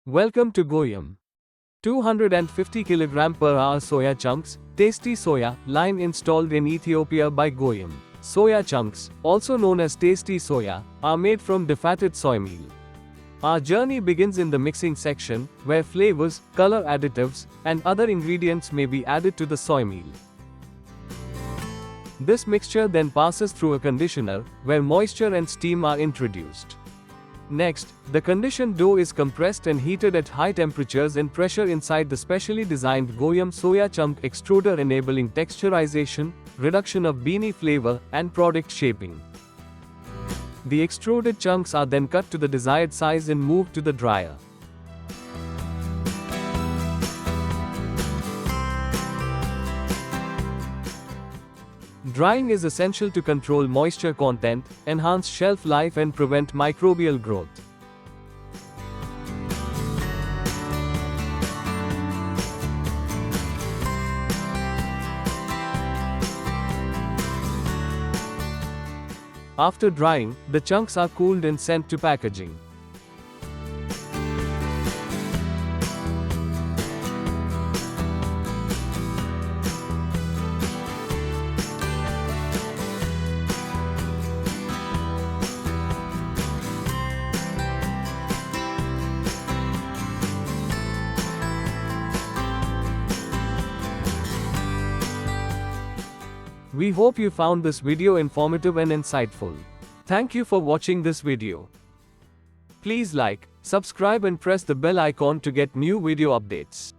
Welcome to Goyum. 250 kg per hour soya chunks, tasty soya, line installed in Ethiopia by Goyum. Soya chunks, also known as tasty soya, are made from defatted soy meal. Our journey begins in the mixing section, where flavors, color additives, and other ingredients may be added to the soy meal. This mixture then passes through a conditioner, where moisture and steam are introduced. Next, the conditioned dough is compressed and heated at high temperatures and pressure inside the specially designed Goyum soya chunk extruder, enabling texturization, reduction of beany flavor, and product shaping. The extruded chunks are then cut to the desired size and moved to the dryer. Drying is essential to control moisture content, enhance shelf life, and prevent microbial growth. After drying, the chunks are cooled and sent to packaging. We hope you found this video informative and insightful. Thank you for watching this video. Please like, subscribe and press the bell icon to get new video updates.